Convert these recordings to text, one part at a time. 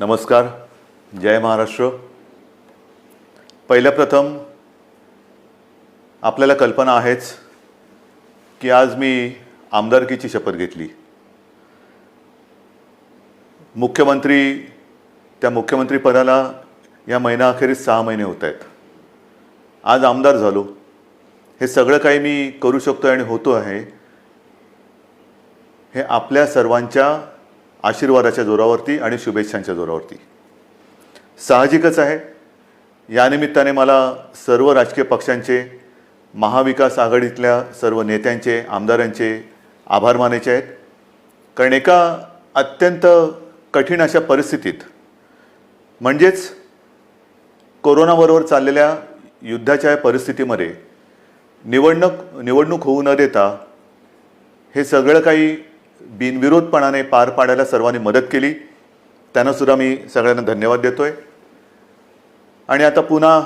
नमस्कार. जय महाराष्ट्र. पहिल्या प्रथम आपल्याला कल्पना आहेच की आज मी आमदारकीची शपथ घेतली. त्या मुख्यमंत्री पदाला या महिनाअखेरीस 6 महिने होत आहेत. आज आमदार झालो. हे सगळं काही मी करू शकतो आणि होतो आहे हे आपल्या सर्वांच्या आशीर्वादाच्या जोरावरती आणि शुभेच्छांच्या जोरावरती. साहजिकच आहे या निमित्ताने मला सर्व राजकीय पक्षांचे, महाविकास आघाडीतल्या सर्व नेत्यांचे, आमदारांचे आभार मानायचे आहेत. कारण एका अत्यंत कठीण अशा परिस्थितीत, म्हणजेच कोरोनाबरोबर चाललेल्या युद्धाच्या परिस्थितीमध्ये निवडणूक होऊ न देता हे सगळं काही बिनविरोधपणाने पार पाडायला सर्वांनी मदत केली. त्यांना सुद्धा मी सगळ्यांना धन्यवाद देतोय. आणि आता पुन्हा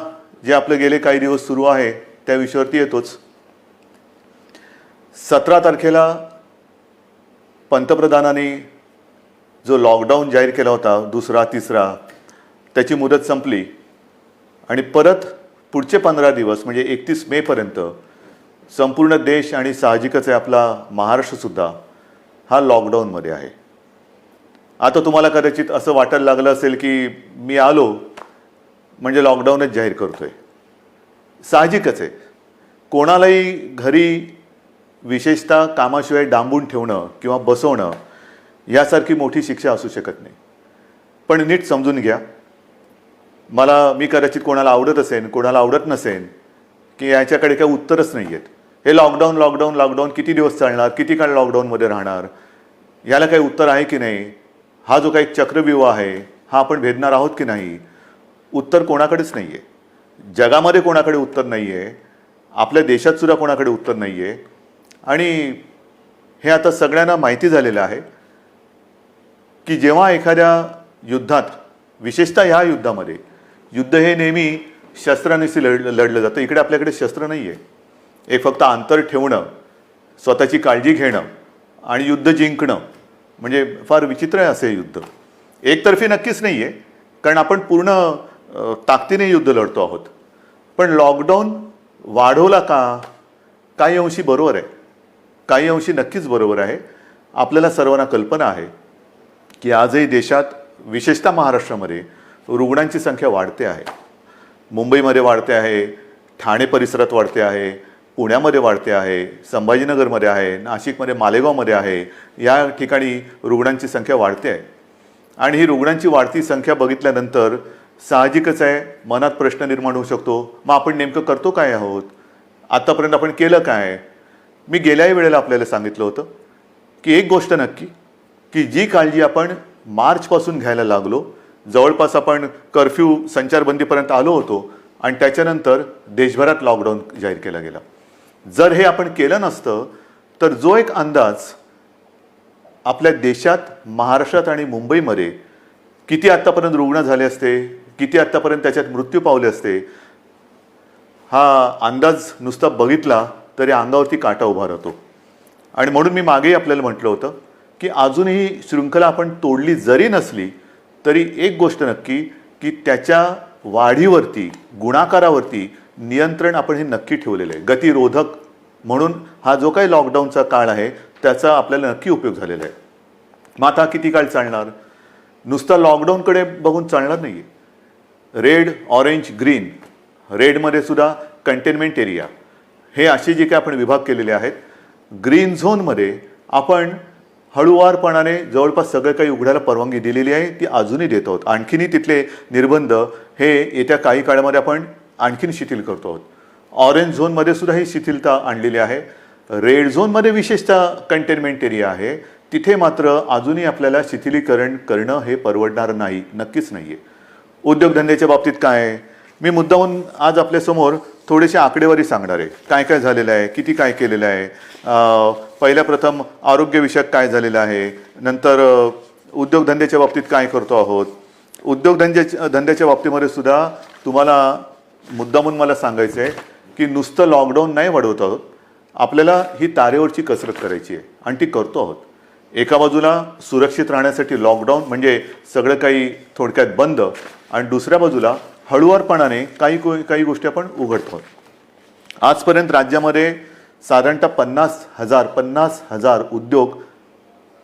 जे आपले गेले काही दिवस सुरू आहे त्या विषयावरती येतोच. 17 तारखेला पंतप्रधानांनी जो लॉकडाऊन जाहीर केला होता, दुसरा तिसरा, त्याची मुदत संपली आणि परत पुढचे 15 दिवस म्हणजे 31 मेपर्यंत संपूर्ण देश आणि साहजिकच आहे आपला महाराष्ट्रसुद्धा हा लॉकडाऊनमध्ये आहे. आता तुम्हाला कदाचित असं वाटायला लागलं असेल की मी आलो म्हणजे लॉकडाऊनच जाहीर करतोय. साहजिकच आहे. कोणालाही घरी विशेषतः कामाशिवाय डांबून ठेवणं किंवा बसवणं यासारखी मोठी शिक्षा असू शकत नाही. पण नीट समजून घ्या. मी कदाचित कोणाला आवडत असेल, कोणाला आवडत नसेल की याच्याकडे काही उत्तरच नाही आहेत. हे लॉकडाऊन किती दिवस चालणार, किती काळ लॉकडाऊनमध्ये राहणार, याला काही उत्तर आहे की नाही, हा जो काही चक्रव्यूह आहे हा आपण भेदणार आहोत की नाही, उत्तर कोणाकडेच नाही आहे. जगामध्ये कोणाकडे उत्तर नाही आहे, आपल्या देशातसुद्धा कोणाकडे उत्तर नाही आहे. आणि हे आता सगळ्यांना माहिती झालेलं आहे की जेव्हा एखाद्या युद्धात, विशेषतः ह्या युद्धामध्ये, युद्ध हे नेहमी शस्त्रांनीच लढलं जातं. इकडे आपल्याकडे शस्त्र नाही आहे. एक फक्त अंतर ठेवणं, स्वतःची काळजी घेणं आणि युद्ध जिंकणं, म्हणजे फार विचित्र आहे असे युद्ध. एकतर्फी नक्कीच नाही आहे, कारण आपण पूर्ण ताकदीने युद्ध लढतो आहोत. पण लॉकडाऊन वाढवला का? काही अंशी बरोबर आहे, काही अंशी नक्कीच बरोबर आहे. आपल्याला सर्वांना कल्पना आहे की आजही देशात, विशेषतः महाराष्ट्रामध्ये रुग्णांची संख्या वाढते आहे. मुंबईमध्ये वाढते आहे, ठाणे परिसरात वाढते आहे, पुण्यामध्ये वाढते आहे, संभाजीनगरमध्ये आहे, नाशिकमध्ये, मालेगावमध्ये आहे. या ठिकाणी रुग्णांची संख्या वाढते आहे. आणि ही रुग्णांची वाढती संख्या बघितल्यानंतर साहजिकच आहे मनात प्रश्न निर्माण होऊ शकतो, मग आपण नेमकं करतो काय आहोत, आत्तापर्यंत आपण केलं काय. मी गेल्याही वेळेला आपल्याला सांगितलं होतं की एक गोष्ट नक्की, की जी काळजी आपण मार्चपासून घ्यायला लागलो, जवळपास आपण कर्फ्यू, संचारबंदीपर्यंत आलो होतो आणि त्याच्यानंतर देशभरात लॉकडाऊन जाहीर केला गेला. जर हे आपण केलं नसतं तर जो एक अंदाज आपल्या देशात, महाराष्ट्रात आणि मुंबईमध्ये किती आत्तापर्यंत रुग्ण झाले असते, किती आत्तापर्यंत त्याच्यात मृत्यू पावले असते, हा अंदाज नुसता बघितला तरी अंगावरती काटा उभा राहतो. आणि म्हणून मी मागेही आपल्याला म्हटलं होतं की अजूनही शृंखला आपण तोडली जरी नसली तरी एक गोष्ट नक्की, की त्याच्या वाढीवरती, गुणाकारावरती नियंत्रण आपण हे नक्की ठेवलेलं आहे. गतिरोधक म्हणून हा जो काही लॉकडाऊनचा काळ आहे त्याचा आपल्याला नक्की उपयोग झालेला आहे. मग आता किती काळ चालणार? नुसता लॉकडाऊनकडे बघून चालणार नाही आहे. रेड, ऑरेंज, ग्रीन, रेडमध्ये सुद्धा कंटेनमेंट एरिया, हे असे जे काही आपण विभाग केलेले आहेत. ग्रीन झोनमध्ये आपण हळूवारपणाने जवळपास सगळं काही उघडायला परवानगी दिलेली आहे, ती अजूनही देत आहोत. आणखीनही तिथले निर्बंध हे येत्या काही काळामध्ये आपण आणखीन शिथिल करतो आहोत. ऑरेंज झोनमध्ये सुद्धा ही शिथिलता आणलेली आहे. रेड झोनमध्ये विशेषतः कंटेनमेंट एरिया आहे, तिथे मात्र अजूनही आपल्याला शिथिलीकरण करणं हे परवडणार नाही, नक्कीच नाही आहे. उद्योगधंद्याच्या बाबतीत काय आहे, मी मुद्दाहून आज आपल्यासमोर थोडेसे आकडेवारी सांगणार आहे. काय काय झालेलं आहे, किती काय केलेलं आहे. पहिल्या प्रथम आरोग्यविषयक काय झालेलं आहे, नंतर उद्योगधंद्याच्या बाबतीत काय करतो आहोत. उद्योगधंद्याच्या बाबतीमध्ये सुद्धा तुम्हाला मुद्दामून मला सांगायचं आहे की नुसतं लॉकडाऊन नाही वाढवत आहोत, आपल्याला ही तारेवरची कसरत करायची आहे आणि ती करतो आहोत. एका बाजूला सुरक्षित राहण्यासाठी लॉकडाऊन म्हणजे सगळं काही थोडक्यात बंद, आणि दुसऱ्या बाजूला हळुवारपणाने काही गोष्टी आपण उघडतो. आजपर्यंत राज्यामध्ये साधारणतः 50,000 उद्योग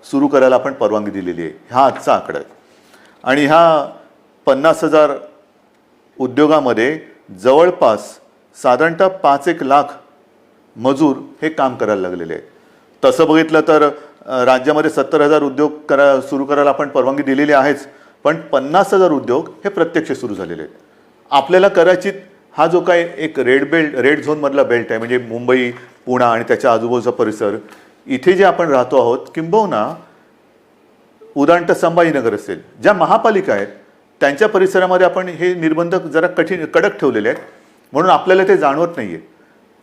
सुरू करायला आपण परवानगी दिलेली आहे. हा आजचा आकडा आहे. आणि ह्या 50,000 उद्योगामध्ये जवळपास साधारणतः 5-1 लाख मजूर हे काम करायला लागलेले आहेत. तसं बघितलं तर राज्यामध्ये 70,000 उद्योग सुरू करायला आपण परवानगी दिलेली आहेच, पण 50,000 उद्योग हे प्रत्यक्ष सुरू झालेले आहेत. आपल्याला कदाचित हा जो काय एक रेड झोनमधला बेल्ट आहे, म्हणजे मुंबई, पुणे आणि त्याच्या आजूबाजूचा परिसर, इथे जे आपण राहतो आहोत, किंबहुना उदाहरणतः संभाजीनगर असेल, ज्या महापालिका आहेत त्यांच्या परिसरामध्ये आपण हे निर्बंध जरा कडक ठेवलेले आहेत, म्हणून आपल्याला ते जाणवत नाही आहे.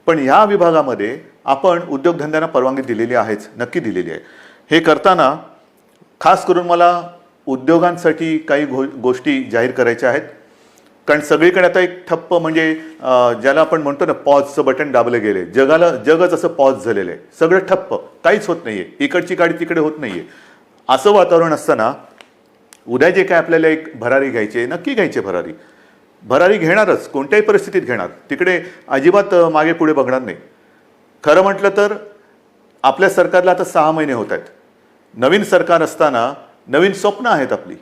पण ह्या विभागामध्ये आपण उद्योगधंद्यांना परवानगी दिलेली आहेच, नक्की दिलेली आहे. हे करताना खास करून मला उद्योगांसाठी काही गोष्टी जाहीर करायच्या आहेत. कारण सगळीकडे आता एक ठप्प, म्हणजे ज्याला आपण म्हणतो ना, पॉजचं बटन दाबलं गेले, जगच असं पॉज झालेलं आहे, सगळं ठप्प, काहीच होत नाहीये, इकडची गाडी तिकडे होत नाहीये. असं वातावरण असताना उद्या जे काय आपल्याला एक भरारी घ्यायची, नक्की घ्यायची भरारी घेणारच, कोणत्याही परिस्थितीत घेणार, तिकडे अजिबात मागे पुढे बघणार नाही. खरं म्हटलं तर आपल्या सरकारला आता 6 महिने होत आहेत. नवीन सरकार असताना नवीन स्वप्न आहेत आपली.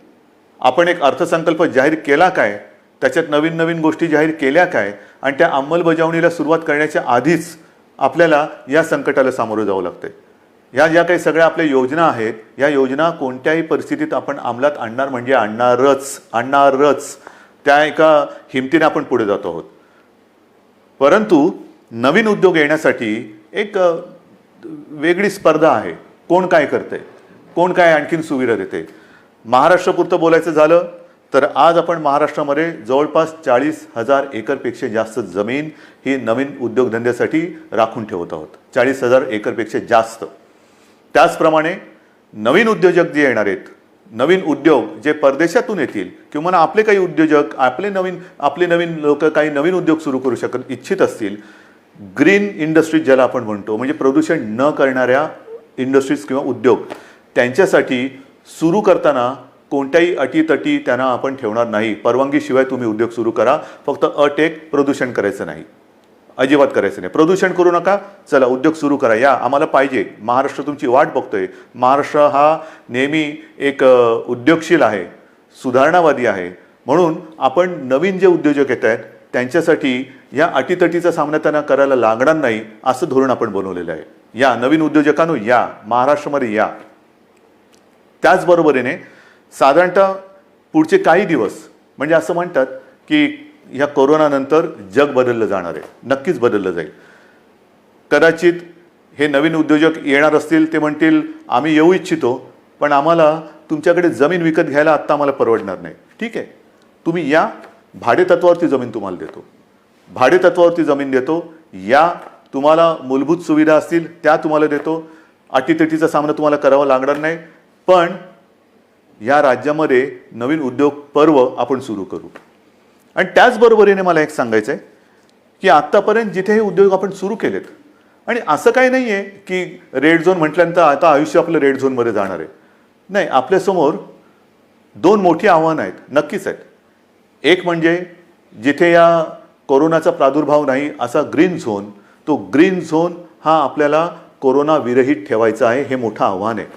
आपण एक अर्थसंकल्प जाहीर केला काय, त्याच्यात नवीन गोष्टी जाहीर केल्या काय, आणि त्या अंमलबजावणीला सुरुवात करण्याच्या आधीच आपल्याला या संकटाला सामोरं जावं लागतंय. या ज्या काही सगळ्या आपल्या योजना आहेत, या योजना कोणत्याही परिस्थितीत आपण अंमलात आणणार म्हणजे आणणारच. त्या एका हिमतीने आपण पुढे जातो आहोत. परंतु नवीन उद्योग येण्यासाठी एक वेगळी स्पर्धा आहे. कोण काय करतंय, कोण काय आणखीन सुविधा देते. महाराष्ट्रापुरतं बोलायचं झालं तर आज आपण महाराष्ट्रामध्ये जवळपास 40,000 एकरपेक्षा जास्त जमीन ही नवीन उद्योगधंद्यासाठी राखून ठेवत आहोत. 40,000 एकरपेक्षा जास्त. त्याचप्रमाणे नवीन उद्योजक जे येणार आहेत, नवीन उद्योग जे परदेशातून येतील, किंवा आपले काही उद्योजक आपले नवीन लोक काही नवीन उद्योग सुरू करू इच्छित असतील, ग्रीन इंडस्ट्रीज ज्याला आपण म्हणतो, म्हणजे प्रदूषण न करणाऱ्या इंडस्ट्रीज किंवा उद्योग, त्यांच्यासाठी सुरू करताना कोणत्याही अटीतटी त्यांना आपण ठेवणार नाही. परवानगीशिवाय तुम्ही उद्योग सुरू करा, फक्त अट एक, प्रदूषण करायचं नाही, अजिबात करायचं नाही. प्रदूषण करू नका, चला उद्योग सुरू करा, या आम्हाला पाहिजे, महाराष्ट्र तुमची वाट बघतोय. महाराष्ट्र हा नेहमी एक उद्योगशील आहे, सुधारणावादी आहे, म्हणून आपण नवीन जे उद्योजक येत आहेत त्यांच्यासाठी या अटीतटीचा सामना त्यांना करायला लागणार नाही, असं धोरण आपण बनवलेलं आहे. या नवीन उद्योजकांनो, या महाराष्ट्रामध्ये या. त्याचबरोबरीने साधारणतः पुढचे काही दिवस, म्हणजे असं म्हणतात की ह्या कोरोनानंतर जग बदललं जाणार आहे, नक्कीच बदललं जाईल. कदाचित हे नवीन उद्योजक येणार असतील, ते म्हणतील आम्ही येऊ इच्छितो, पण आम्हाला तुमच्याकडे जमीन विकत घ्यायला आत्ता आम्हाला परवडणार नाही. ठीक आहे, तुम्ही या, भाडेतत्वावरती जमीन तुम्हाला देतो, भाडेतत्वावरती जमीन देतो, या, तुम्हाला मूलभूत सुविधा असतील त्या तुम्हाला देतो, अटीतटीचा सामना तुम्हाला करावा लागणार नाही. पण या राज्यामध्ये नवीन उद्योग पर्व आपण सुरू करू. आणि त्याचबरोबरीने मला एक सांगायचं आहे की आत्तापर्यंत जिथे हे उद्योग आपण सुरू केलेत, आणि असं काही नाही आहे की रेड झोन म्हटल्यानंतर आता आयुष्य आपलं रेड झोनमध्ये जाणार आहे, नाही. आपल्यासमोर 2 मोठी आव्हानं आहेत, नक्कीच आहेत. एक म्हणजे जिथे या कोरोनाचा प्रादुर्भाव नाही असा ग्रीन झोन, तो ग्रीन झोन हा आपल्याला कोरोना विरहित ठेवायचा आहे, हे मोठं आव्हान आहे.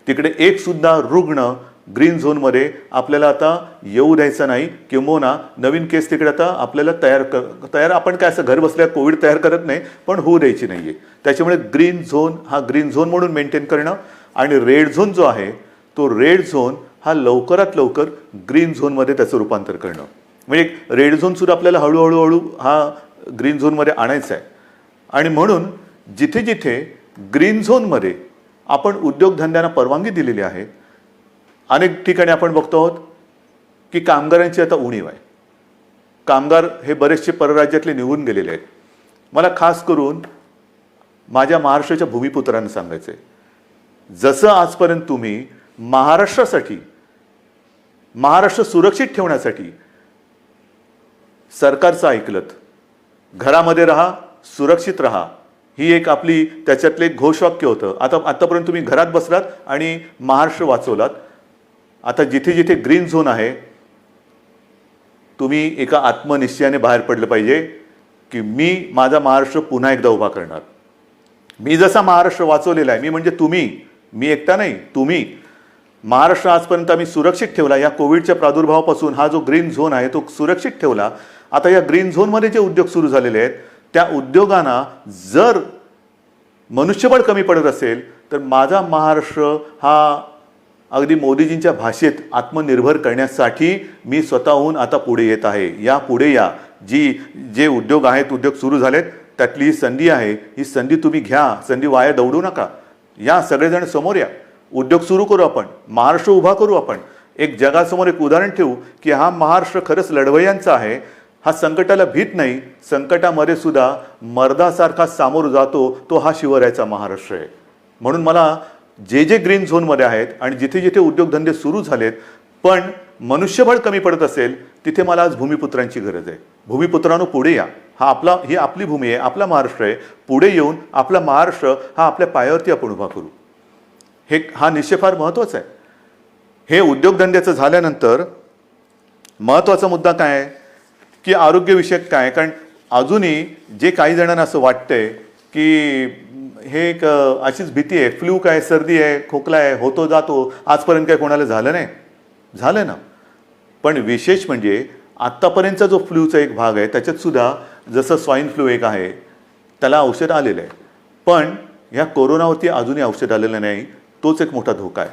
तिकडे एक सुद्धा रुग्ण ग्रीन झोनमध्ये आपल्याला आता येऊ द्यायचं नाही, किंबहुना नवीन केस तिकडे आता आपल्याला तयार आपण काय असं घर बसल्या कोविड तयार करत नाही, पण होऊ द्यायची नाही आहे. त्याच्यामुळे ग्रीन झोन हा ग्रीन झोन म्हणून मेंटेन करणं, आणि रेड झोन जो आहे तो रेड झोन हा लवकरात लवकर ग्रीन झोनमध्ये त्याचं रूपांतर करणं. म्हणजे रेड झोनसुद्धा आपल्याला हळूहळू हा ग्रीन झोनमध्ये आणायचा आहे. आणि म्हणून जिथे जिथे ग्रीन झोनमध्ये आपण उद्योगधंद्यांना परवानगी दिलेली आहे, अनेक ठिकाणी आपण बघतो आहोत की कामगारांची आता उणीव आहे. कामगार हे बरेचसे परराज्यातले निघून गेलेले आहेत. मला खास करून माझ्या महाराष्ट्राच्या भूमिपुत्रांना सांगायचं आहे, जसं आजपर्यंत तुम्ही महाराष्ट्रासाठी, महाराष्ट्र सुरक्षित ठेवण्यासाठी सरकारचं ऐकलत, घरामध्ये राहा, सुरक्षित राहा, ही एक आपली त्याच्यातले एक घोषवाक्य होतं. आतापर्यंत तुम्ही घरात बसलात आणि महाराष्ट्र वाचवलात. आता जिथे जिथे ग्रीन झोन आहे, तुम्ही एका आत्मनिश्चयाने बाहेर पडलं पाहिजे की मी माझा महाराष्ट्र पुन्हा एकदा उभा करणार. मी जसा महाराष्ट्र वाचवलेला आहे, मी म्हणजे तुम्ही, मी एकटा नाही, तुम्ही. महाराष्ट्र आजपर्यंत आम्ही सुरक्षित ठेवला. या कोविडच्या प्रादुर्भावापासून हा जो ग्रीन झोन आहे तो सुरक्षित ठेवला. आता या ग्रीन झोनमध्ये जे उद्योग सुरू झालेले आहेत त्या उद्योगांना जर मनुष्यबळ कमी पडत असेल तर माझा महाराष्ट्र हा अगदी मोदीजींच्या भाषेत आत्मनिर्भर करण्यासाठी मी स्वतःहून आता पुढे येत आहे. या पुढे या. जे उद्योग आहेत, उद्योग सुरू झालेत, त्यातली ही संधी आहे. ही संधी तुम्ही घ्या. संधी वाया दौडू नका. या सगळेजण समोर या. उद्योग सुरू करू आपण. महाराष्ट्र उभा करू आपण. एक जगासमोर एक उदाहरण ठेवू की हा महाराष्ट्र खरंच लढवय्यांचा आहे. हा संकटाला भीत नाही. संकटामध्ये सुद्धा मर्दासारखा सामोर जातो. तो हा शिवरायाचा महाराष्ट्र आहे. म्हणून मला जे ग्रीन झोनमध्ये आहेत आणि जिथे जिथे उद्योगधंदे सुरू झालेत पण मनुष्यबळ कमी पडत असेल तिथे मला आज भूमिपुत्रांची गरज आहे. भूमिपुत्रांनो पुढे या. ही आपली भूमी आहे, आपला महाराष्ट्र आहे. पुढे येऊन आपला महाराष्ट्र हा आपल्या पायावरती आपण उभा करू. हा निश्चय फार महत्त्वाचा आहे. हे उद्योगधंद्याचं झाल्यानंतर महत्त्वाचा मुद्दा काय आहे की आरोग्यविषयक काय. कारण अजूनही जे काही जणांना असं वाटतंय की हे एक अशीच भीती आहे, फ्लू काय, सर्दी आहे, खोकला आहे, होतो जातो, आजपर्यंत काय कोणाला झालं नाही. झालं ना. पण विशेष म्हणजे आत्तापर्यंतचा जो फ्लूचा एक भाग आहे त्याच्यात सुद्धा जसं स्वाईन फ्लू एक आहे त्याला औषध आलेलं आहे. पण ह्या कोरोनावरती अजूनही औषध आलेलं नाही. तोच एक मोठा धोका आहे.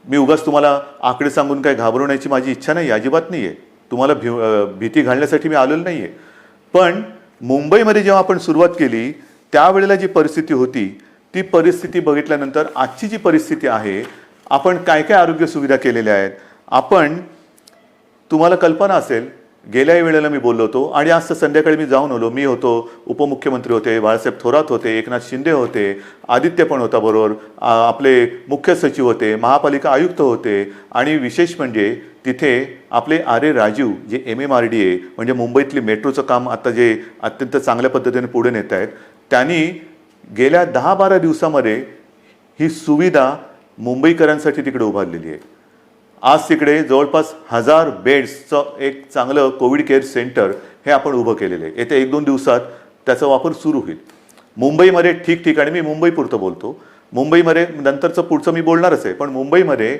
मी उगाच तुम्हाला आकडे सांगून काय घाबरवण्याची माझी इच्छा नाही, अजिबात नाही आहे. तुम्हाला भीती घालण्यासाठी मी आलेलो नाही आहे. पण मुंबईमध्ये जेव्हा आपण सुरुवात केली त्यावेळेला जी परिस्थिती होती ती परिस्थिती बघितल्यानंतर आजची जी परिस्थिती आहे, आपण काय काय आरोग्य सुविधा केलेल्या आहेत. आपण तुम्हाला कल्पना असेल गेल्याही वेळेला मी बोललो होतो आणि आज संध्याकाळी मी जाऊन आलो. मी होतो, उपमुख्यमंत्री होते, बाळासाहेब थोरात होते, एकनाथ शिंदे होते, आदित्य पण होता बरोबर, आपले मुख्य सचिव होते, महापालिका आयुक्त होते आणि विशेष म्हणजे तिथे आपले आर ए राजीव जे MMRDA म्हणजे मुंबईतली मेट्रोचं काम आता जे अत्यंत चांगल्या पद्धतीने पुढे नेत आहेत, त्यांनी गेल्या 10-12 दिवसामध्ये ही सुविधा मुंबईकरांसाठी तिकडे उभारलेली आहे. आज तिकडे जवळपास 1000 बेड्सचं एक चांगलं कोविड केअर सेंटर हे आपण उभं केलेलं आहे. येत्या 1-2 दिवसात त्याचा वापर सुरू होईल. मुंबईमध्ये ठिकठिकाणी, मी मुंबईपुरतं बोलतो, मुंबईमध्ये नंतरचं पुढचं मी बोलणारच आहे, पण मुंबईमध्ये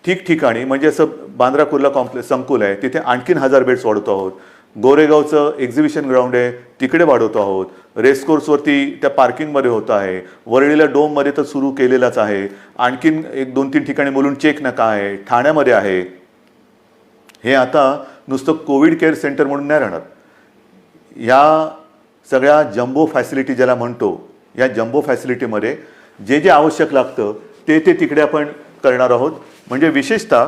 ठिकठिकाणी म्हणजे असं बांद्रा कुर्ला कॉम्प्लेक्स संकुल आहे तिथे आणखीन 1000 बेड्स वाढवतो आहोत. गोरेगावचं एक्झिबिशन ग्राउंड आहे तिकडे वाढवतो आहोत. रेसकोर्सवरती त्या पार्किंगमध्ये होतं आहे. वरळीला डोममध्ये तर सुरू केलेलाच आहे. आणखीन 1-2-3 ठिकाणी मुलुंड चेक नका आहे, ठाण्यामध्ये आहे. हे आता नुसतं कोविड केअर सेंटर म्हणून नाही राहणार. या सगळ्या जम्बो फॅसिलिटी ज्याला म्हणतो, या जम्बो फॅसिलिटीमध्ये जे आवश्यक लागतं ते तिकडे आपण करणार आहोत. म्हणजे विशेषतः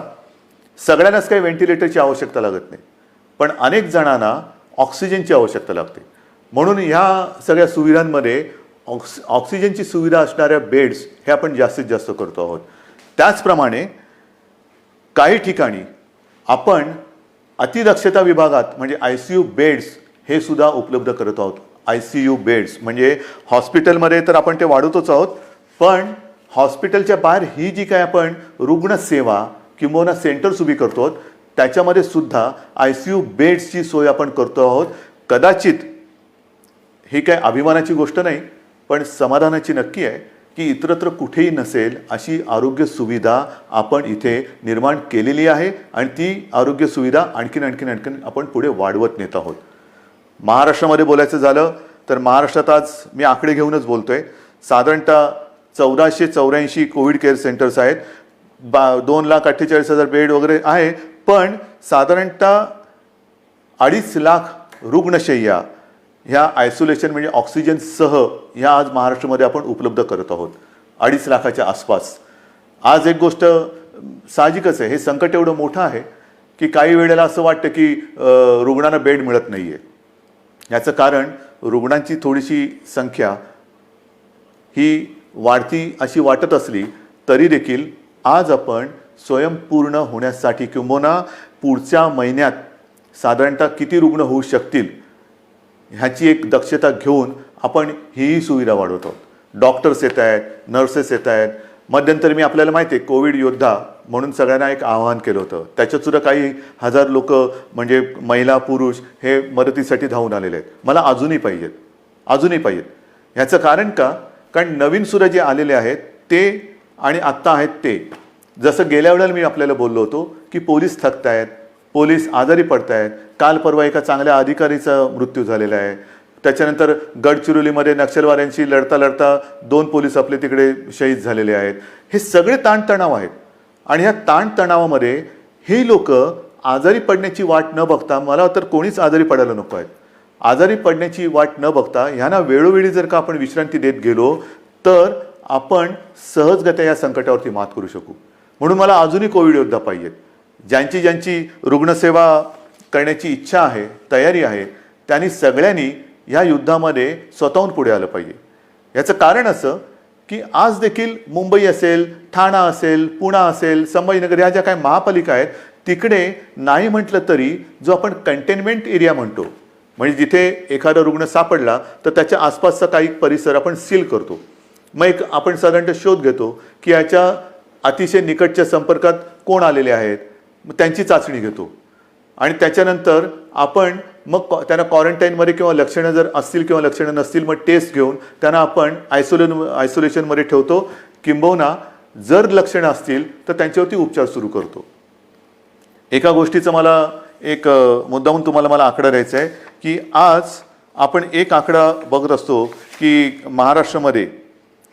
सगळ्यांनाच काही व्हेंटिलेटरची आवश्यकता लागत नाही, पण अनेक जणांना ऑक्सिजनची आवश्यकता लागते. म्हणून ह्या सगळ्या सुविधांमध्ये ऑक्सिजनची सुविधा असणाऱ्या बेड्स हे आपण जास्तीत जास्त करतो आहोत. त्याचप्रमाणे काही ठिकाणी आपण अतिदक्षता विभागात म्हणजे ICU बेड्स हे सुद्धा उपलब्ध करत आहोत. ICU बेड्स म्हणजे हॉस्पिटलमध्ये तर आपण ते वाढवतोच आहोत, पण हॉस्पिटलच्या बाहेर ही जी काय आपण रुग्णसेवा किंवा सेंटर्स उभी करतो आहोत त्याच्यामध्ये सुद्धा ICU बेड्सची सोय आपण करतो आहोत. कदाचित ही काय अभिमानाची गोष्ट नाही, पण समाधानाची नक्की आहे की इतरत्र कुठेही नसेल अशी आरोग्य सुविधा आपण इथे निर्माण केलेली आहे आणि ती आरोग्य सुविधा आणखीन आपण पुढे वाढवत नेत आहोत. महाराष्ट्रामध्ये बोलायचं झालं तर महाराष्ट्रात आज मी आकडे घेऊनच बोलतोय. साधारणतः 1484 कोविड केअर सेंटर्स आहेत. 2,48,000 बेड वगैरे आहे, पण साधारणतः 2.5 लाख रुग्णशय्या ह्या आयसोलेशन म्हणजे ऑक्सिजनसह ह्या आज महाराष्ट्रामध्ये आपण उपलब्ध करत आहोत. 2.5 लाखाच्या आसपास. आज एक गोष्ट साहजिकच आहे, हे संकट एवढं मोठं आहे की काही वेळेला असं वाटतं की रुग्णांना बेड मिळत नाही आहे. याचं कारण रुग्णांची थोडीशी संख्या ही वाढती अशी वाटत असली तरी देखील आज आपण स्वयंपूर्ण होण्यासाठी किंबहुना पुढच्या महिन्यात साधारणतः किती रुग्ण होऊ शकतील ह्याची एक दक्षता घेऊन आपण हीही सुविधा वाढवतो. डॉक्टर्स येत आहेत, नर्सेस येत आहेत. मध्यंतरी मी आपल्याला माहिती आहे कोविड योद्धा म्हणून सगळ्यांना एक आवाहन केलं होतं. त्याच्यात सुद्धा काही हजार लोक म्हणजे महिला पुरुष हे मदतीसाठी धावून आलेले आहेत. मला अजूनही पाहिजेत. ह्याचं कारण का? कारण नवीन सुद्धा जे आलेले आहेत ते आणि आत्ता आहेत ते, जसं गेल्या वेळेला मी आपल्याला बोललो होतो की पोलीस थकत आहेत, पोलीस आजारी पडत आहेत. काल परवा एका चांगल्या अधिकारीचा मृत्यू झालेला आहे. त्याच्यानंतर गडचिरोलीमध्ये नक्षलवाद्यांशी लढता 2 पोलीस आपले तिकडे शहीद झालेले आहेत. हे सगळे ताणतणाव आहेत आणि ह्या ताणतणावामध्ये हे लोक आजारी पडण्याची वाट न बघता, मला तर कोणीच आजारी पडायला नको आहेत, आजारी पडण्याची वाट न बघता ह्यांना वेळोवेळी जर का आपण विश्रांती देत गेलो तर आपण सहजगत्या या संकटावरती मात करू शकू. म्हणून मला अजूनही कोविड योद्धा पाहिजेत. ज्यांची रुग्णसेवा करण्याची इच्छा आहे, तयारी आहे, त्यांनी सगळ्यांनी ह्या युद्धामध्ये स्वतःहून पुढे आलं पाहिजे. याचं कारण असं की आज देखील मुंबई असेल, ठाणा असेल, पुणा असेल, संभाजीनगर ह्या ज्या काही महापालिका आहेत तिकडे नाही म्हटलं तरी जो आपण कंटेनमेंट एरिया म्हणतो, म्हणजे जिथे एखादा रुग्ण सापडला तर त्याच्या आसपासचा काही परिसर आपण सील करतो. मग एक आपण साधारणतः शोध घेतो की याच्या अतिशय निकटच्या संपर्कात कोण आलेले आहेत, मग त्यांची चाचणी घेतो आणि त्याच्यानंतर आपण मग त्यांना क्वारंटाईनमध्ये किंवा लक्षणं जर असतील किंवा लक्षणं नसतील मग टेस्ट घेऊन त्यांना आपण आयसोलेशनमध्ये ठेवतो. किंबहुना जर लक्षणं असतील तर त्यांच्यावरती उपचार सुरू करतो. एका गोष्टीचं मला एक मुद्दाहून मला आकडा द्यायचा आहे की आज आपण एक आकडा बघत असतो की महाराष्ट्रामध्ये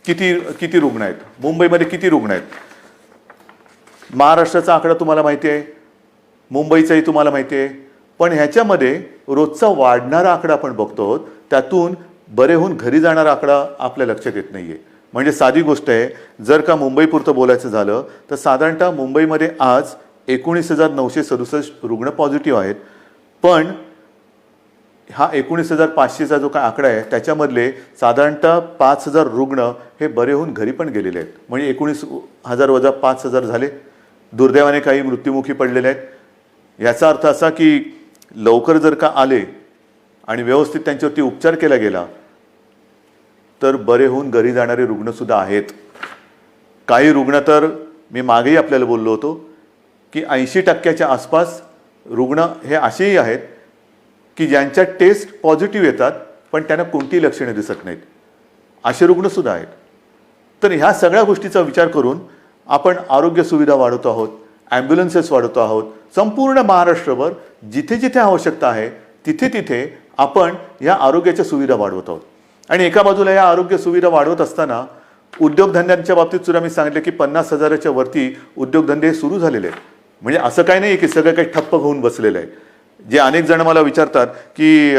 किती रुग्ण आहेत, मुंबईमध्ये किती रुग्ण आहेत. महाराष्ट्राचा आकडा तुम्हाला माहिती आहे, मुंबईचाही तुम्हाला माहिती आहे, पण ह्याच्यामध्ये रोजचा वाढणारा आकडा आपण बघतो, त्यातून बरे होऊन घरी जाणारा आकडा आपल्या लक्षात येत नाही आहे. म्हणजे साधी गोष्ट आहे, जर का मुंबईपुरतं बोलायचं झालं तर साधारणतः मुंबईमध्ये आज 19,967 रुग्ण पॉझिटिव्ह आहेत. पण हा 19,500चा जो काय आकडा आहे त्याच्यामधले साधारणतः 5,000 रुग्ण हे बरे होऊन घरी पण गेलेले आहेत. म्हणजे 19,000 वजा 5,000 झाले. दुर्दैवाने काही मृत्युमुखी पडलेले आहेत. याचा अर्थ असा की लवकर जर का आले आणि व्यवस्थित त्यांच्यावरती उपचार केला गेला तर बरे होऊन घरी जाणारे रुग्णसुद्धा आहेत. काही रुग्ण तर मी मागेही आपल्याला बोललो होतो की 80% आसपास रुग्ण हे असेही आहेत की ज्यांच्या टेस्ट पॉझिटिव्ह येतात पण त्यांना कोणतीही लक्षणे दिसत नाहीत. असे रुग्णसुद्धा आहेत. तर ह्या सगळ्या गोष्टीचा विचार करून आपण आरोग्य सुविधा वाढवतो आहोत, ॲम्ब्युलन्सेस वाढवतो आहोत. संपूर्ण महाराष्ट्रभर जिथे जिथे आवश्यकता आहे तिथे तिथे आपण या आरोग्याच्या सुविधा वाढवत आहोत. आणि एका बाजूला या आरोग्य सुविधा वाढवत असताना उद्योगधंद्यांच्या बाबतीत सुद्धा मी सांगितलं की 50,000च्या वरती उद्योगधंदे सुरू झालेले आहेत. म्हणजे असं काही नाही की सगळं काही ठप्प होऊन बसलेलं आहे. जे अनेक जण मला विचारतात की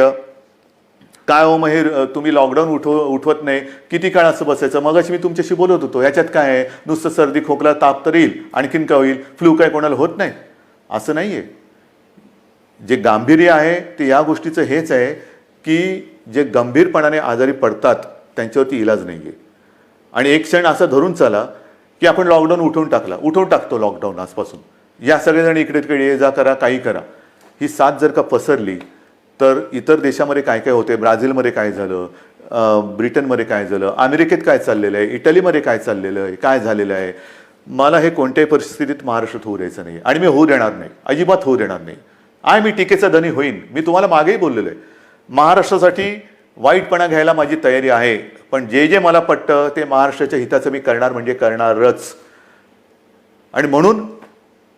काय हो महेर, तुम्ही लॉकडाऊन उठवत नाही, किती काळ असं बसायचं. मगाशी मी तुमच्याशी बोलत होतो, याच्यात काय आहे, नुसतं सर्दी खोकला ताप तर येईल, आणखीन काय होईल, फ्लू काय कोणाला होत नाही, असं नाही आहे. जे गांभीर्य आहे ते या गोष्टीचं हेच आहे की जे गंभीरपणाने आजारी पडतात त्यांच्यावरती इलाज नाही आहे. आणि एक क्षण असा धरून चाला की आपण लॉकडाऊन उठवून टाकतो लॉकडाऊन आजपासून. या सगळेजण इकडे तिकडे ये जा करा, काही करा. ही साथ जर का पसरली तर इतर देशामध्ये काय काय होते, ब्राझीलमध्ये काय झालं, ब्रिटनमध्ये काय झालं, अमेरिकेत काय चाललेलं आहे, इटलीमध्ये काय चाललेलं आहे, काय झालेलं आहे. मला हे कोणत्याही परिस्थितीत महाराष्ट्रात होऊ द्यायचं नाही आणि मी होऊ देणार नाही, अजिबात होऊ देणार नाही. मी टीकेचा धनी होईन. मी तुम्हाला मागेही बोललेलो आहे, महाराष्ट्रासाठी वाईटपणा घ्यायला माझी तयारी आहे, पण जे जे मला पटतं ते महाराष्ट्राच्या हिताचं मी करणार म्हणजे करणारच. आणि म्हणून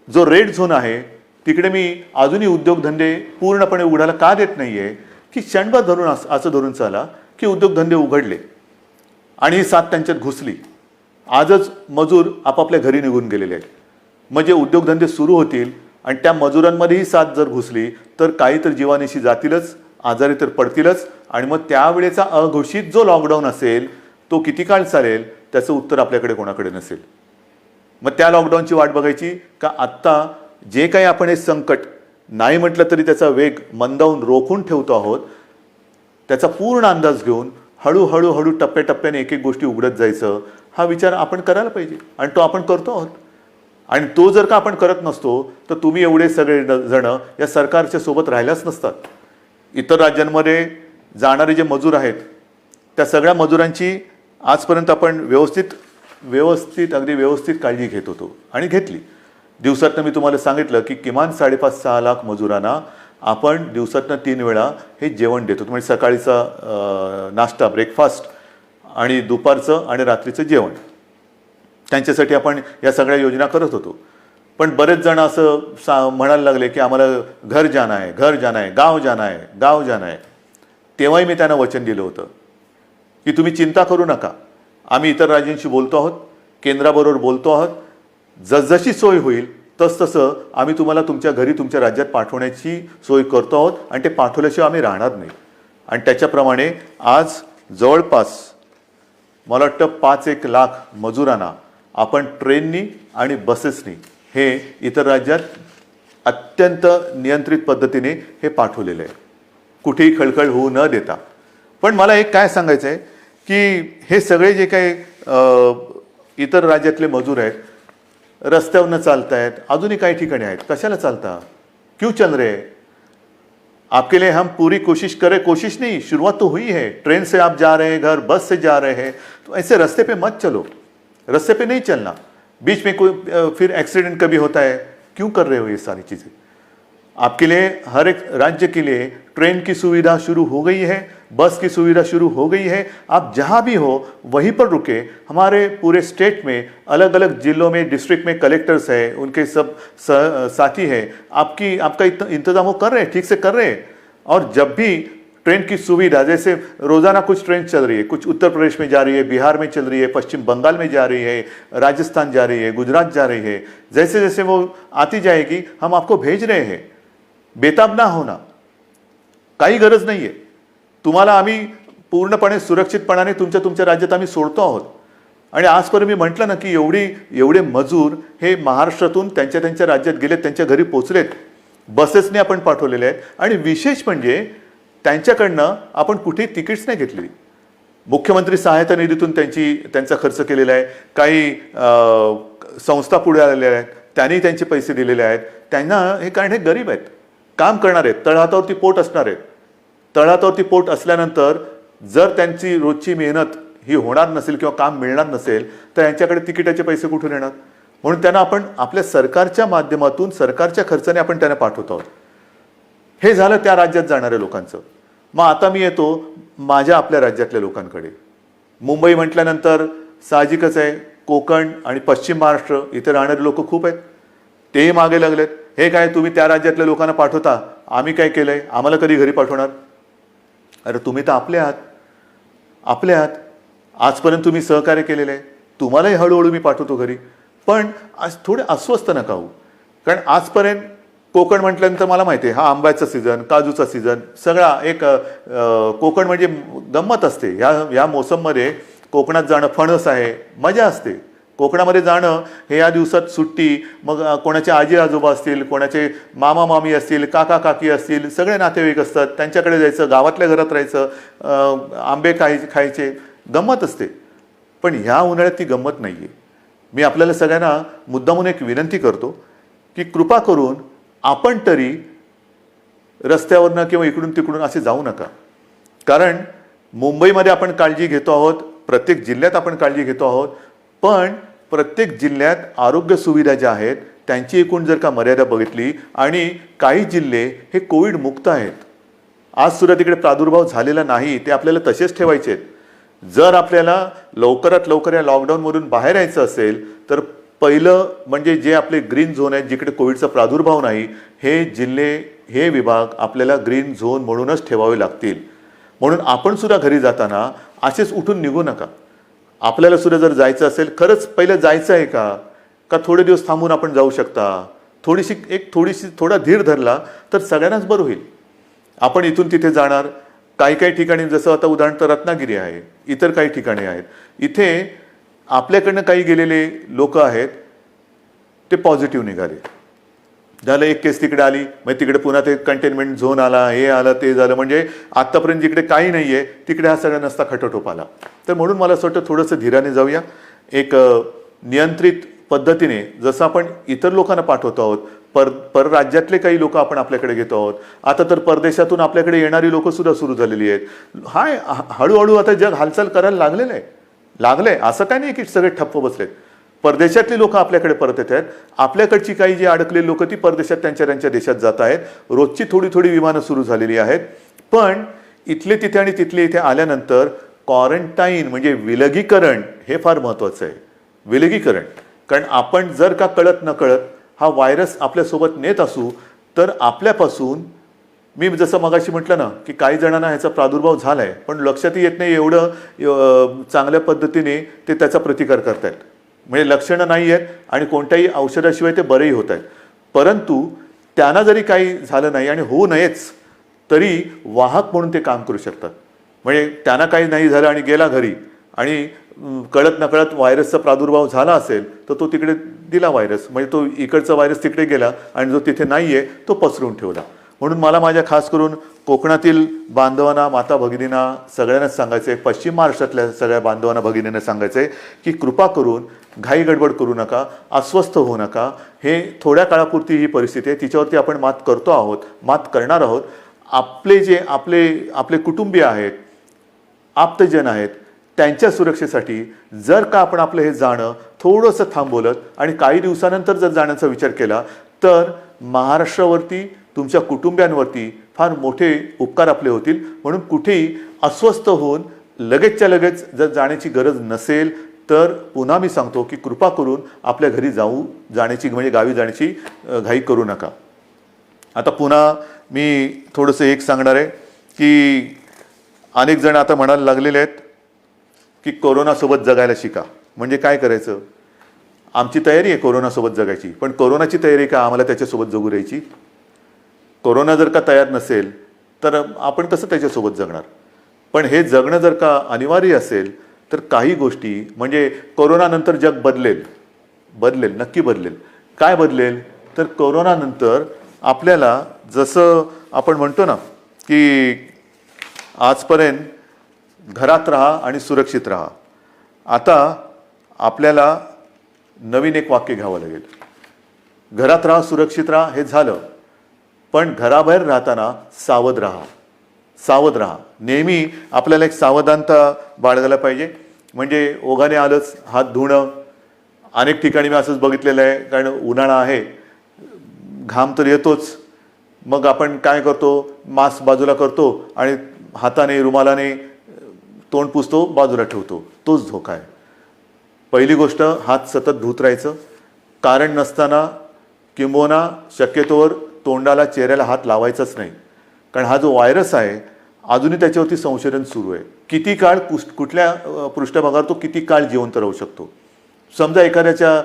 जो रेड झोन आहे तिकडे मी अजूनही उद्योगधंदे पूर्णपणे उघडायला का देत नाही आहे की क्षणभर धरून असं धरून चाला की उद्योगधंदे उघडले आणि ही साथ त्यांच्यात घुसली. आजच मजूर आपापल्या घरी निघून गेलेले आहेत. म्हणजे उद्योगधंदे सुरू होतील आणि त्या मजुरांमध्येही साथ जर घुसली तर काही तर जीवानिशी जातीलच, आजारी तर पडतीलच. आणि मग त्यावेळेचा अघोषित जो लॉकडाऊन असेल तो किती काळ चालेल त्याचं उत्तर आपल्याकडे कोणाकडे नसेल. मग त्या लॉकडाऊनची वाट बघायची का आत्ता जे काही आपण हे संकट नाही म्हटलं तरी त्याचा वेग मंदावून रोखून ठेवतो आहोत, त्याचा पूर्ण अंदाज घेऊन हळूहळू टप्प्याटप्प्याने एक एक गोष्टी उघडत जायचं, हा विचार आपण करायला पाहिजे आणि तो आपण करतो आहोत. आणि तो जर का आपण करत नसतो तर तुम्ही एवढे सगळे जण या सरकारच्या सोबत राहिल्याच नसतात. इतर राज्यांमध्ये जाणारे जे मजूर आहेत त्या सगळ्या मजुरांची आजपर्यंत आपण अगदी व्यवस्थित काळजी घेत होतो आणि घेतली. दिवसातनं मी तुम्हाला सांगितलं की किमान 5.5-6 लाख मजुरांना आपण दिवसातनं 3 वेळा हे जेवण देतो. म्हणजे सकाळीचा नाश्ता ब्रेकफास्ट आणि दुपारचं आणि रात्रीचं जेवण, त्यांच्यासाठी आपण या सगळ्या योजना करत होतो. पण बरेच जण असं म्हणायला लागले की आम्हाला घर जाना आहे, गाव जाना आहे. तेव्हाही मी त्यांना वचन दिलं होतं की तुम्ही चिंता करू नका, आम्ही इतर राज्यांशी बोलतो आहोत, केंद्राबरोबर बोलतो आहोत. जसजशी सोय होईल तसतसं आम्ही तुम्हाला तुमच्या घरी तुमच्या राज्यात पाठवण्याची सोय करतो आहोत आणि ते पाठवल्याशिवाय आम्ही राहणार नाही. आणि त्याच्याप्रमाणे आज जवळपास मला वाटतं 5-1 लाख मजुरांना आपण ट्रेननी आणि बसेसनी हे इतर राज्यात अत्यंत नियंत्रित पद्धतीने हे पाठवलेलं आहे, कुठेही खळखळ होऊ न देता. पण मला एक काय सांगायचं आहे की हे सगळे जे काही इतर राज्यातले मजूर आहेत, रस्त्यावरनं चालत आहेत, अजूनही काही ठिकाणी आहेत. कशाला चालता? क्यों चल रहे? आपके लिए हम पूरी कोशिश नहीं, शुरुआत तो हुई है. ट्रेन से आप जा रहे हैं घर, बस से जा रहे हैं, तो ऐसे रास्ते पे मत चलो, रास्ते पे नहीं चलना. बीच में कोई फिर एक्सीडेंट कभी होता है, क्यों कर रहे हो ये सारी चीज़ें? आपके लिए हर एक राज्य के लिए ट्रेन की सुविधा शुरू हो गई है, बस की सुविधा शुरू हो गई है. आप जहाँ भी हो वहीं पर रुके. हमारे पूरे स्टेट में अलग अलग जिलों में डिस्ट्रिक्ट में कलेक्टर्स हैं, उनके सब साथी हैं, आपका इंतजाम वो कर रहे हैं, ठीक से कर रहे हैं. और जब भी ट्रेन की सुविधा, जैसे रोज़ाना कुछ ट्रेन चल रही है, कुछ उत्तर प्रदेश में जा रही है, बिहार में चल रही है, पश्चिम बंगाल में जा रही है, राजस्थान जा रही है, गुजरात जा रही है, जैसे जैसे वो आती जाएगी हम आपको भेज रहे हैं. बेताब ना होना, काही गरज नाही आहे. तुम्हाला आम्ही पूर्णपणे सुरक्षितपणाने तुमच्या राज्यात आम्ही सोडतो आहोत. आणि आजपर्यंत मी म्हटलं ना की एवढे मजूर हे महाराष्ट्रातून त्यांच्या राज्यात गेलेत, त्यांच्या घरी पोचलेत, बसेसने आपण पाठवलेले आहेत. आणि विशेष म्हणजे त्यांच्याकडनं आपण कुठेही तिकीट्स नाही घेतलेली. मुख्यमंत्री सहायता निधीतून त्यांचा खर्च केलेला आहे. काही संस्था पुढे आलेल्या आहेत, त्यांनी त्यांचे पैसे दिलेले आहेत. त्यांना हे कारण हे गरीब आहेत, काम करणार आहेत, तळहातावरती पोट असणार आहेत. तळहातावरती पोट असल्यानंतर जर त्यांची रोजची मेहनत ही होणार नसेल किंवा काम मिळणार नसेल तर यांच्याकडे तिकिटाचे पैसे कुठून येणार? म्हणून त्यांना आपण आपल्या सरकारच्या माध्यमातून सरकारच्या खर्चाने आपण त्यांना पाठवत आहोत. हे झालं त्या राज्यात जाणाऱ्या लोकांचं. मग आता मी येतो माझ्या आपल्या राज्यातल्या लोकांकडे. मुंबई म्हटल्यानंतर साहजिकच आहे, कोकण आणि पश्चिम महाराष्ट्र इथे राहणारे लोक खूप आहेत. तेही मागे लागलेत. हे काय तुम्ही त्या राज्यातल्या लोकांना पाठवता, आम्ही काय केलंय, आम्हाला कधी घरी पाठवणार? अरे तुम्ही तर आपले आहात. आजपर्यंत तुम्ही सहकार्य केलेलं आहे, तुम्हालाही हळूहळू मी पाठवतो घरी. पण आज थोडे अस्वस्थ नका होऊ. कारण आजपर्यंत कोकण म्हटल्यानंतर मला माहिती आहे हा आंब्याचा सीझन, काजूचा सीझन, सगळा एक कोकण म्हणजे गंमत असते. या मोसममध्ये कोकणात जाणं, फणस आहे, मजा असते. कोकणामध्ये जाणं हे या दिवसात सुट्टी, मग कोणाचे आजी आजोबा असतील, कोणाचे मामा मामी असतील, काका काकी असतील, सगळे नातेवाईक असतात, त्यांच्याकडे जायचं, गावातल्या घरात राहायचं, आंबे खायचे, गंमत असते. पण ह्या उन्हाळ्यात ती गंमत नाही आहे. मी आपल्याला सगळ्यांना मुद्दामून एक विनंती करतो की कृपा करून आपण तरी रस्त्यावरनं किंवा इकडून तिकडून असे जाऊ नका. कारण मुंबईमध्ये आपण काळजी घेतो आहोत, प्रत्येक जिल्ह्यात आपण काळजी घेतो आहोत, पण प्रत्येक जिल्ह्यात आरोग्य सुविधा ज्या आहेत त्यांची एकूण जर का मर्यादा बघितली आणि काही जिल्हे हे कोविड मुक्त आहेत, आज सुद्धा तिकडे प्रादुर्भाव झालेला नाही, ते आपल्याला तसेच ठेवायचे आहेत. जर आपल्याला लवकरात लवकर या लॉकडाऊनमधून बाहेर यायचं असेल तर पहिलं म्हणजे जे आपले ग्रीन झोन आहेत, जिकडे कोविडचा प्रादुर्भाव नाही, हे जिल्हे, हे विभाग आपल्याला ग्रीन झोन म्हणूनच ठेवावे लागतील. म्हणून आपण सुद्धा घरी जाताना असेच उठून निघू नका. आपल्याला सुद्धा जर जायचं असेल, खरंच पहिलं जायचं आहे का थोडे दिवस थांबून आपण जाऊ शकता, थोडा धीर धरला तर सगळ्यांनाच बरं होईल. आपण इथून तिथे जाणार, काही ठिकाणी जसं आता उदाहरणार्थ रत्नागिरी आहे, इतर काही ठिकाणे आहेत, इथे आपल्याकडनं काही गेलेले लोक आहेत ते पॉझिटिव्ह निघाले. झालं एक केस तिकडे आली, मग तिकडे पुन्हा ते कंटेनमेंट झोन आला, हे आलं ते झालं, म्हणजे आत्तापर्यंत जिकडे काही नाही आहे तिकडे हा सगळा नसता खटोटोप आला. तर म्हणून मला असं वाटतं थोडंसं धीराने जाऊया, एक नियंत्रित पद्धतीने जसं आपण इतर लोकांना पाठवतो आहोत, परराज्यातले काही लोक आपण आपल्याकडे घेतो आहोत, आता तर परदेशातून आपल्याकडे येणारी लोक सुद्धा सुरू झालेली आहेत. हळूहळू आता जग हालचाल करायला लागलंय. असं काय नाही की सगळे ठप्प बसलेत. परदेशातली लोक आपल्याकडे परत येत आहेत. आपल्याकडची काही जी अडकलेली लोक ती परदेशात त्यांच्या देशात जात आहेत. रोजची थोडी विमानं सुरू झालेली आहेत. पण इथले तिथे आणि तिथले इथे आल्यानंतर क्वारंटाईन म्हणजे विलगीकरण हे फार महत्त्वाचं आहे. विलगीकरण, कारण आपण जर का कळत नकळत हा व्हायरस आपल्यासोबत नेत असू तर आपल्यापासून, मी जसं मगाशी म्हटलं ना की काही जणांना ह्याचा प्रादुर्भाव झालाय पण लक्षातही येत नाही एवढं चांगल्या पद्धतीने ते त्याचा प्रतिकार करतायत. म्हणजे लक्षणं नाही आहेत आणि कोणत्याही औषधाशिवाय ते बरेही होत आहेत. परंतु त्यांना जरी काही झालं नाही आणि होऊ नयेच तरी वाहक म्हणून ते काम करू शकतात. म्हणजे त्यांना काही नाही झालं आणि गेला घरी आणि कळत नकळत व्हायरसचा प्रादुर्भाव झाला असेल तर तो तिकडे दिला व्हायरस, म्हणजे तो इकडचा व्हायरस तिकडे गेला आणि जो तिथे नाही आहे तो पसरून ठेवला. म्हणून मला माझ्या खास करून कोकणातील बांधवांना, माता भगिनींना सगळ्यांनाच सांगायचं आहे, पश्चिम महाराष्ट्रातल्या सगळ्या बांधवांना भगिनींना सांगायचं आहे की कृपा करून घाई गडबड करू नका, अस्वस्थ होऊ नका. हे थोड्या काळापुरती ही परिस्थिती आहे, तिच्यावरती आपण मात करणार आहोत. आपले कुटुंबीय आहेत, आप्तजन आहेत, त्यांच्या सुरक्षेसाठी जर का आपण आपलं हे जाणं थोडंसं थांबवलं आणि काही दिवसानंतर जर जाण्याचा विचार केला तर महाराष्ट्रावरती, तुमच्या कुटुंबियांवरती फार मोठे उपकार आपले होतील. म्हणून कुठेही अस्वस्थ होऊन लगेचच्या लगेच जर जाण्याची गरज नसेल तर पुन्हा मी सांगतो की कृपा करून आपल्या घरी जाण्याची म्हणजे गावी जाण्याची घाई करू नका. आता पुन्हा मी थोडंसं एक सांगणार आहे की अनेक जण आता म्हणायला लागलेले आहेत की कोरोनासोबत जगायला शिका. म्हणजे काय करायचं? आमची तयारी आहे कोरोनासोबत जगायची, पण कोरोनाची तयारी का आम्हाला त्याच्यासोबत जगू द्यायची? कोरोना जर का तयार नसेल तर आपण कसं त्याच्यासोबत जगणार? पण हे जगणं जर का अनिवार्य असेल तर काही गोष्टी, म्हणजे कोरोनानंतर जग बदलेल, नक्की बदलेल. काय बदलेल? तर कोरोनानंतर आपल्याला जसं आपण म्हणतो ना की आजपर्यंत घरात राहा आणि सुरक्षित राहा, आता आपल्याला नवीन एक वाक्य घ्यावं लागेल. घरात राहा, सुरक्षित राहा हे झालं, पण घराबाहेर राहताना सावध राहा. नेहमी आपल्याला एक सावधानता बाळगायला पाहिजे. म्हणजे ओघाने आलंच हात धुणं. अनेक ठिकाणी मी असंच बघितलेलं आहे, कारण उन्हाळा आहे, घाम तर येतोच, मग आपण काय करतो, मास्क बाजूला करतो आणि हाताने रुमालाने तोंड पुसतो, बाजूला ठेवतो. तोच धोका आहे. पहिली गोष्ट, हात सतत धुत राहायचं. कारण नसताना किंबहुना शक्यतोवर तोंडाला, चेहऱ्याला हात लावायचाच नाही. कारण हा जो व्हायरस आहे अजूनही त्याच्यावरती संशोधन सुरू आहे. किती काळ कुठल्या पृष्ठभागावर तो किती काळ जिवंत राहू शकतो. समजा एखाद्याच्या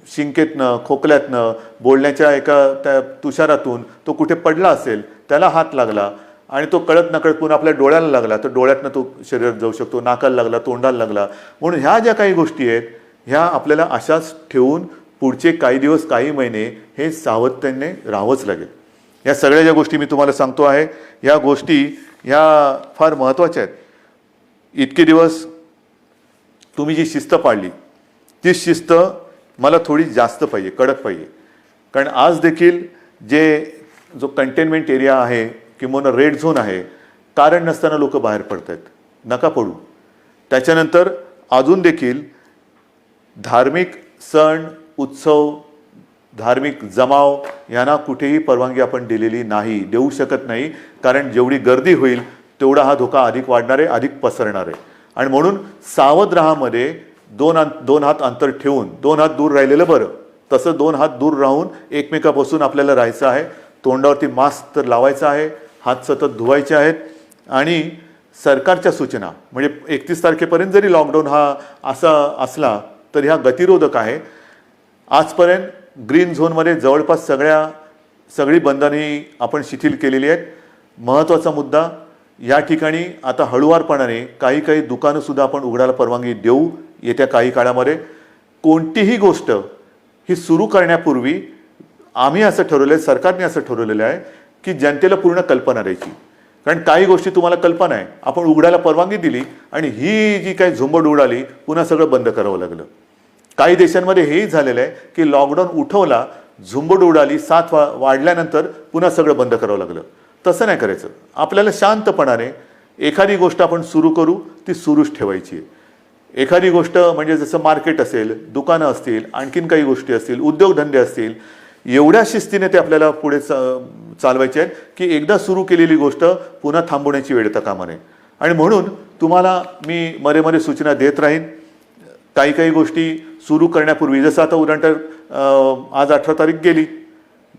शिंकेतनं, खोकल्यातनं, बोलण्याच्या एका त्या तुषारातून तो कुठे पडला असेल, त्याला हात लागला आणि तो कळत नकळत पुन्हा आपल्या डोळ्याला लागला तर डोळ्यातनं तो शरीरात जाऊ शकतो, नाकाला लागला, तोंडाला लागला. म्हणून ह्या ज्या काही गोष्टी आहेत ह्या आपल्याला अशाच ठेवून पुढचे काही दिवस, काही महिने हे सावधतेने राहावंच लागेल. या सगळ्या ज्या गोष्टी मी तुम्हाला सांगतो आहे, ह्या गोष्टी ह्या फार महत्त्वाच्या आहेत. इतके दिवस तुम्ही जी शिस्त पाळली ती शिस्त मला थोडी जास्त पाहिजे, कडक पाहिजे. कारण आज देखील जो कंटेनमेंट एरिया आहे किंवा रेड झोन आहे, कारण नसताना लोक बाहेर पडत आहेत. नका पडू. त्याच्यानंतर अजून देखील धार्मिक सण, उत्सव, धार्मिक जमाव यांना कुठेही परवानगी आपण दिलेली नाही, देऊ शकत नाही. कारण जेवढी गर्दी होईल तेवढा हा धोका अधिक वाढणार आहे, अधिक पसरणार आहे. आणि म्हणून सावध राहामध्ये दोन हात अंतर ठेवून, 2 हात दूर राहिलेलं बरं. तसं 2 हात दूर राहून एकमेकापासून आपल्याला राहायचं आहे. तोंडावरती मास्क तर लावायचा आहे, हात सतत धुवायचे आहेत. आणि सरकारच्या सूचना, म्हणजे 31 तारखेपर्यंत जरी लॉकडाऊन हा असा असला तर ह्या गतिरोधक आहे. आजपर्यंत ग्रीन झोनमध्ये जवळपास सगळी बंधने आपण शिथिल केलेली आहेत. महत्त्वाचा मुद्दा, या ठिकाणी आता हळुवारपणाने काही दुकानंसुद्धा आपण उघडायला परवानगी देऊ येत्या काही काळामध्ये. कोणतीही गोष्ट ही सुरू करण्यापूर्वी आम्ही असं ठरवलं आहे, सरकारने असं ठरवलेलं आहे की जनतेला पूर्ण कल्पना द्यायची. कारण काही गोष्टी तुम्हाला कल्पना आहे, आपण उघडायला परवानगी दिली आणि ही जी काही झुंबड उडाली पुन्हा सगळं बंद करावं लागलं. काही देशांमध्ये हेही झालेलं आहे की लॉकडाऊन उठवला, झुंबड उडाली, साथ वाढल्यानंतर पुन्हा सगळं बंद करावं लागलं. तसं नाही करायचं. आपल्याला शांतपणाने एखादी गोष्ट आपण सुरू करू, ती सुरूच ठेवायची आहे. एखादी गोष्ट म्हणजे जसं मार्केट असेल, दुकानं असतील, आणखीन काही गोष्टी असतील, उद्योगधंदे असतील, एवढ्या शिस्तीने ते आपल्याला पुढे चालवायचे आहेत की एकदा सुरू केलेली गोष्ट पुन्हा थांबवण्याची वेळ येता कामा नये. आणि म्हणून तुम्हाला मी मध्ये सूचना देत राहीन. काही काही गोष्टी सुरू करण्यापूर्वी, जसं आता उदाहरणार्थ आज 18 तारीख गेली,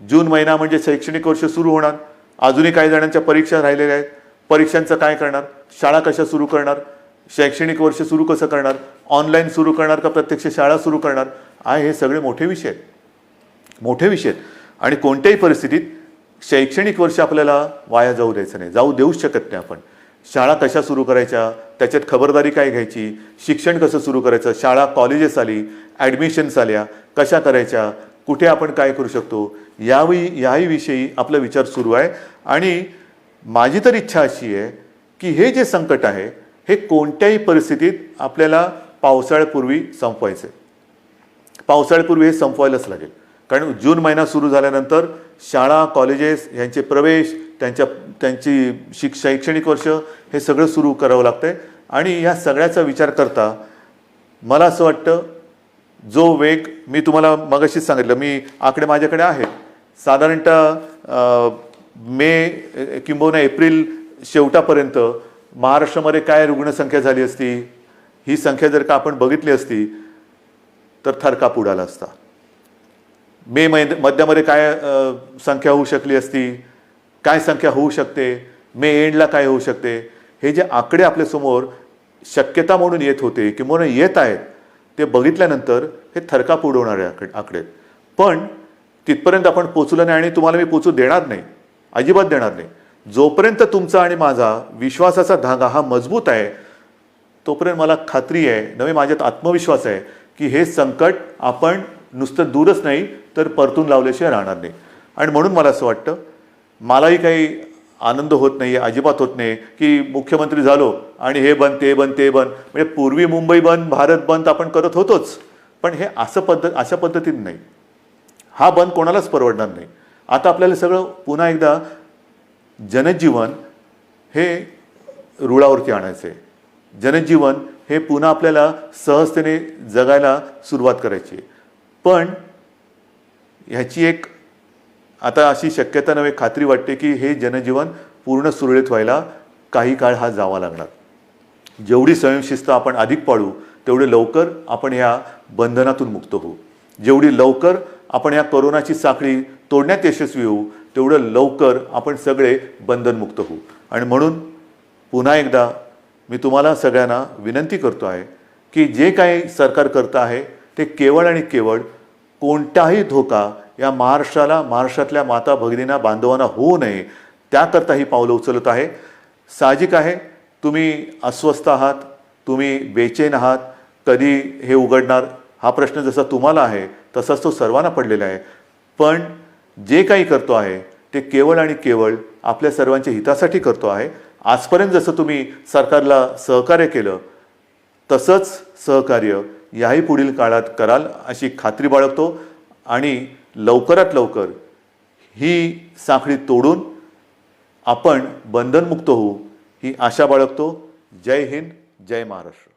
जून महिना म्हणजे शैक्षणिक वर्ष सुरू होणार. अजूनही काही जणांच्या परीक्षा राहिलेल्या आहेत. परीक्षांचं काय करणार? शाळा कशा सुरू करणार? शैक्षणिक वर्ष सुरू कसं करणार? ऑनलाईन सुरू करणार का प्रत्यक्ष शाळा सुरू करणार? हे सगळे मोठे विषय आहेत, मोठे विषय आहेत. आणि कोणत्याही परिस्थितीत शैक्षणिक वर्ष आपल्याला वाया जाऊ द्यायचं नाही, जाऊ देऊच शकत नाही आपण. शाळा कशा सुरू करायच्या, त्याच्यात खबरदारी काय घ्यायची, शिक्षण कसं सुरू करायचं, शाळा कॉलेजेस आली, ॲडमिशन्स आल्या, कशा करायच्या, कुठे आपण काय करू शकतो, याही विषयी आपला विचार सुरू आहे. आणि माझी तर इच्छा अशी आहे की हे जे संकट आहे हे कोणत्याही परिस्थितीत आपल्याला पावसाळ्यापूर्वी संपवायचं आहे. पावसाळ्यापूर्वी हे संपवायलाच लागेल. कारण जून महिना सुरू झाल्यानंतर शाळा कॉलेजेस यांचे प्रवेश, त्यांची शैक्षणिक वर्ष हे सगळं सुरू करावं लागतं आहे. आणि ह्या सगळ्याचा विचार करता मला असं वाटतं, जो वेग मी तुम्हाला मगाशीच सांगितलं, मी आकडे माझ्याकडे आहेत, साधारणतः मे किंबहुना एप्रिल शेवटापर्यंत महाराष्ट्रामध्ये काय रुग्णसंख्या झाली असती, ही संख्या जर का आपण बघितली असती तर थरकाप उडाला असता. मे मध्यामध्ये काय संख्या होऊ शकली असती, काय संख्या होऊ शकते, मे एंडला काय होऊ शकते, हे जे आकडे आपल्यासमोर शक्यता म्हणून येत होते किंवा येत आहेत, ते बघितल्यानंतर हे थरकाप उडवणारे आकडे. पण तिथपर्यंत आपण पोचलो नाही आणि तुम्हाला मी पोचू देणार नाही, अजिबात देणार नाही. जोपर्यंत तुमचा आणि माझा विश्वासाचा धागा हा मजबूत आहे, तोपर्यंत मला खात्री आहे, नवे माझ्यात आत्मविश्वास आहे की हे संकट आपण नुसतं दूरच नाही तर परतून लावल्याशिवाय राहणार नाही. आणि म्हणून मला असं वाटतं, मलाही काही आनंद होत नाही आहे, अजिबात होत नाही की मुख्यमंत्री झालो आणि हे बंद ते बंद ते बंद. म्हणजे पूर्वी मुंबई बंद, भारत बंद आपण करत होतोच, पण हे अशा पद्धतीने नाही. हा बंद कोणालाच परवडणार नाही. आता आपल्याला सगळं पुन्हा एकदा जनजीवन हे रुळावरती आणायचं आहे. जनजीवन हे पुन्हा आपल्याला सहजतेने जगायला सुरुवात करायची आहे. पण ह्याची एक आता अशी शक्यता नव्हे, खात्री वाटते की हे जनजीवन पूर्ण सुरळीत व्हायला काही काळ हा जावा लागणार. जेवढी स्वयंशिस्त आपण अधिक पाळू, तेवढे लवकर आपण ह्या बंधनातून मुक्त होऊ. जेवढी लवकर आपण ह्या कोरोनाची साखळी तोडण्यात यशस्वी होऊ, तेवढं लवकर आपण सगळे बंधनमुक्त होऊ. आणि म्हणून पुन्हा एकदा मी तुम्हाला सगळ्यांना विनंती करतो आहे की जे काही सरकार करतं आहे ते केवळ आणि केवळ कोणताही धोका या महाराष्ट्राला, महाराष्ट्रातल्या माता भगिनींना, बांधवांना होऊ नये, त्याकरता ही पावलं उचलत आहे. साहजिक आहे, तुम्ही अस्वस्थ आहात, तुम्ही बेचैन आहात, कधी हे उघडणार हा प्रश्न जसा तुम्हाला आहे तसाच तो सर्वांना पडलेला आहे. पण जे काही करतो आहे ते केवळ आणि केवळ आपल्या सर्वांच्या हितासाठी करतो आहे. आजपर्यंत जसं तुम्ही सरकारला सहकार्य केलं तसंच सहकार्य याही पुढील काळात कराल अशी खात्री बाळगतो. आणि लवकरात लवकर ही साखळी तोडून आपण बंधनमुक्त होऊ ही आशा बाळगतो. जय हिंद, जय महाराष्ट्र.